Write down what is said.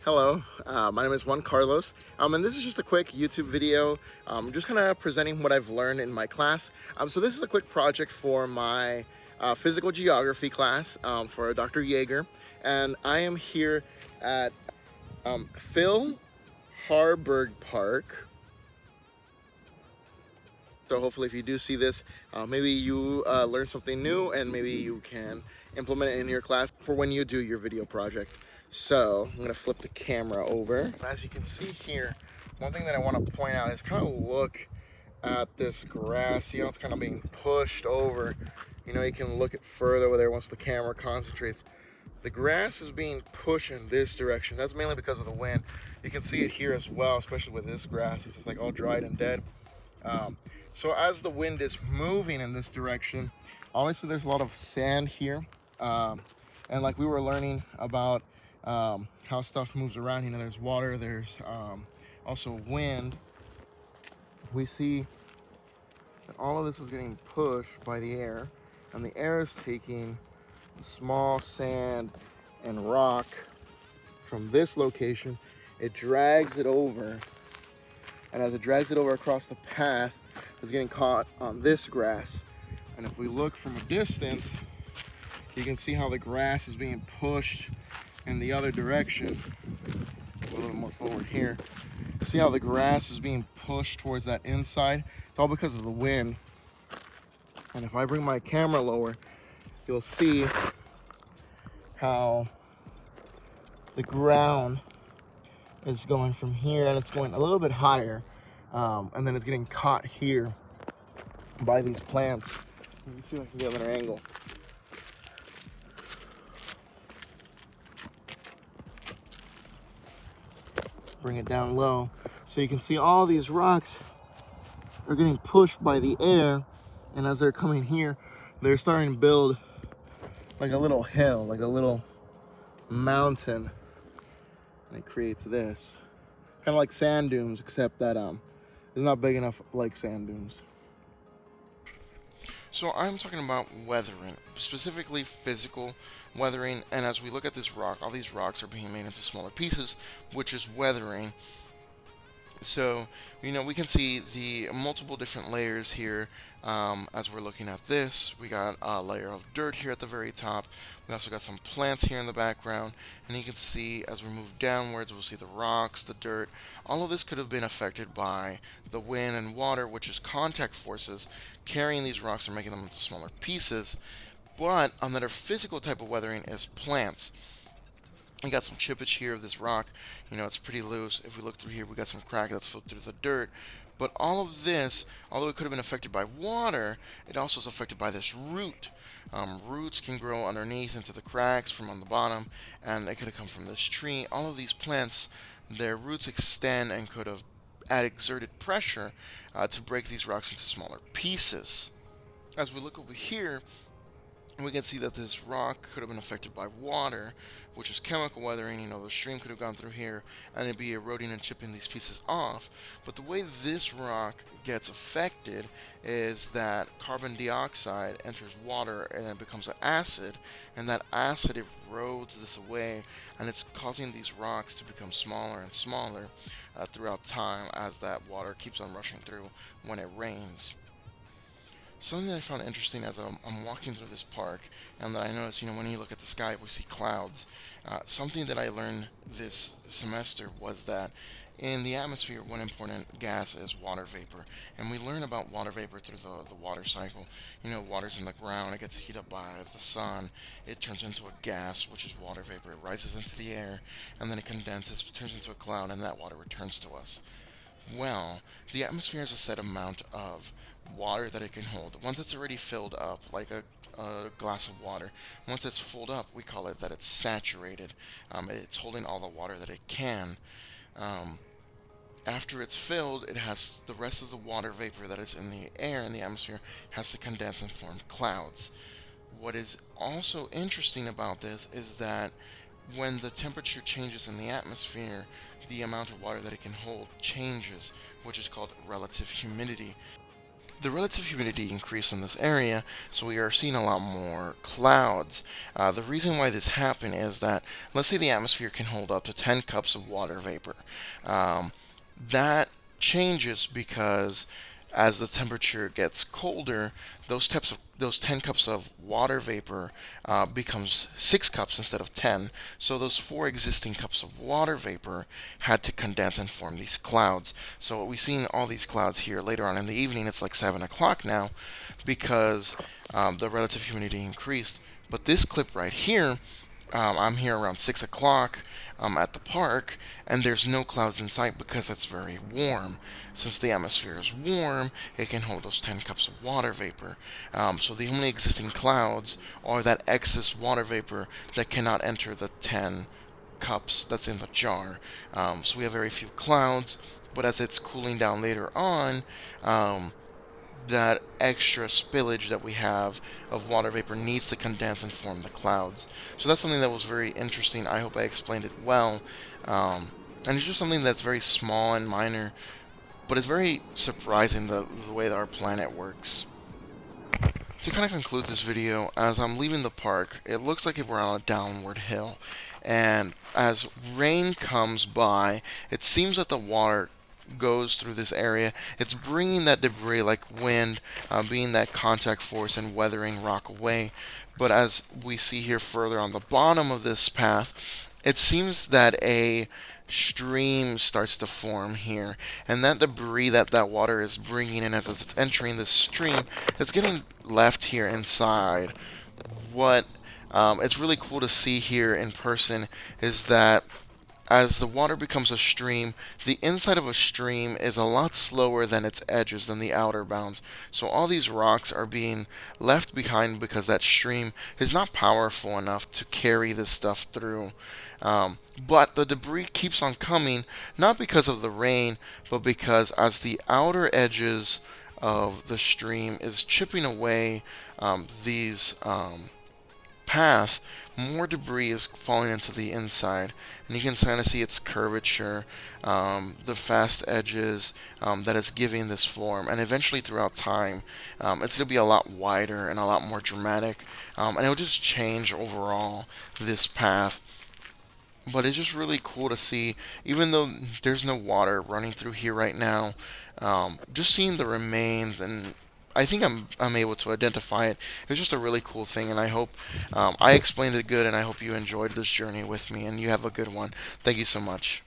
Hello, my name is Juan Carlos, and this is just a quick YouTube video, just kind of presenting what I've learned in my class. So this is a quick project for my physical geography class for Dr. Yeager, and I am here at Phil Harburg Park. So hopefully if you do see this, maybe you learn something new and maybe you can implement it in your class for when you do your video project. So I'm gonna flip the camera over. As you can see here, one thing that I want to point out is kind of look at this grass. See how it's kind of being pushed over. You know, you can look at further over there once the camera concentrates. The grass is being pushed in this direction. That's mainly because of the wind. You can see it here as well, especially with this grass. It's just like all dried and dead. So as the wind is moving in this direction, obviously there's a lot of sand here. And like we were learning about how stuff moves around, you know, there's water, there's also wind. We see that all of this is getting pushed by the air, and the air is taking the small sand and rock from this location. It drags it over, and as it drags it over across the path, it's getting caught on this grass. And if we look from a distance, you can see how the grass is being pushed in the other direction. A little bit more forward here. See how the grass is being pushed towards that inside? It's all because of the wind. And if I bring my camera lower, you'll see how the ground is going from here and it's going a little bit higher. And then it's getting caught here by these plants. Let me see if I can get a better angle. Bring it down low so you can see all these rocks are getting pushed by the air, and as they're coming here, they're starting to build like a little hill, like a little mountain, and it creates this kind of like sand dunes, except that it's not big enough like sand dunes. So I'm talking about weathering, specifically physical weathering, and as we look at this rock, all these rocks are being made into smaller pieces, which is weathering. So, we can see the multiple different layers here as we're looking at this. We got a layer of dirt here at the very top. We also got some plants here in the background. And you can see as we move downwards, we'll see the rocks, the dirt. All of this could have been affected by the wind and water, which is contact forces, carrying these rocks and making them into smaller pieces. But another physical type of weathering is plants. We got some chippage here of this rock. It's pretty loose. If we look through here, we got some crack that's filled through the dirt. But all of this, although it could have been affected by water, it also is affected by this root. Roots can grow underneath into the cracks from on the bottom, and they could have come from this tree. All of these plants, their roots extend and could have exerted pressure to break these rocks into smaller pieces. As we look over here, we can see that this rock could have been affected by water, which is chemical weathering. The stream could have gone through here and it'd be eroding and chipping these pieces off. But the way this rock gets affected is that carbon dioxide enters water and it becomes an acid, and that acid erodes this away, and it's causing these rocks to become smaller and smaller throughout time as that water keeps on rushing through when it rains. Something that I found interesting as I'm walking through this park, and that I noticed, when you look at the sky, we see clouds. Something that I learned this semester was that in the atmosphere, one important gas is water vapor. And we learn about water vapor through the water cycle. Water's in the ground, it gets heated up by the sun, it turns into a gas, which is water vapor. It rises into the air, and then it condenses, turns into a cloud, and that water returns to us. Well, the atmosphere has a set amount of water that it can hold. Once it's already filled up, like a glass of water, once it's filled up, we call it that it's saturated. It's holding all the water that it can. Um, After it's filled, it has the rest of the water vapor that is in the air in the atmosphere has to condense and form clouds. What is also interesting about this is that when the temperature changes in the atmosphere, the amount of water that it can hold changes, which is called relative humidity. the relative humidity increased in this area, so we are seeing a lot more clouds. The reason why this happened is that, let's say the atmosphere can hold up to 10 cups of water vapor. Um, that changes because as the temperature gets colder, those 10 cups of water vapor becomes 6 cups instead of 10. So those four existing cups of water vapor had to condense and form these clouds. So what we see in all these clouds here later on in the evening, it's like 7 o'clock now, because the relative humidity increased. But this clip right here, I'm here around 6 o'clock at the park, and there's no clouds in sight because it's very warm. Since the atmosphere is warm, it can hold those 10 cups of water vapor. So the only existing clouds are that excess water vapor that cannot enter the 10 cups that's in the jar. So we have very few clouds, but as it's cooling down later on, that extra spillage that we have of water vapor needs to condense and form the clouds. So that's something that was very interesting. I hope I explained it well. And it's just something that's very small and minor, but it's very surprising the way that our planet works. To kind of conclude this video, as I'm leaving the park, it looks like if we're on a downward hill. And as rain comes by, it seems that the water goes through this area. It's bringing that debris like wind, being that contact force and weathering rock away. But as we see here further on the bottom of this path, it seems that a stream starts to form here, and that debris that water is bringing in as it's entering the stream, it's getting left here inside. What it's really cool to see here in person is that as the water becomes a stream, the inside of a stream is a lot slower than its edges, than the outer bounds. So all these rocks are being left behind because that stream is not powerful enough to carry this stuff through. But the debris keeps on coming, not because of the rain, but because as the outer edges of the stream is chipping away these path, more debris is falling into the inside, and you can kind of see its curvature, the fast edges that is giving this form, and eventually throughout time, it's going to be a lot wider and a lot more dramatic, and it'll just change overall this path. But it's just really cool to see, even though there's no water running through here right now, just seeing the remains, and I think I'm able to identify it. It's just a really cool thing, and I hope I explained it good, and I hope you enjoyed this journey with me, and you have a good one. Thank you so much.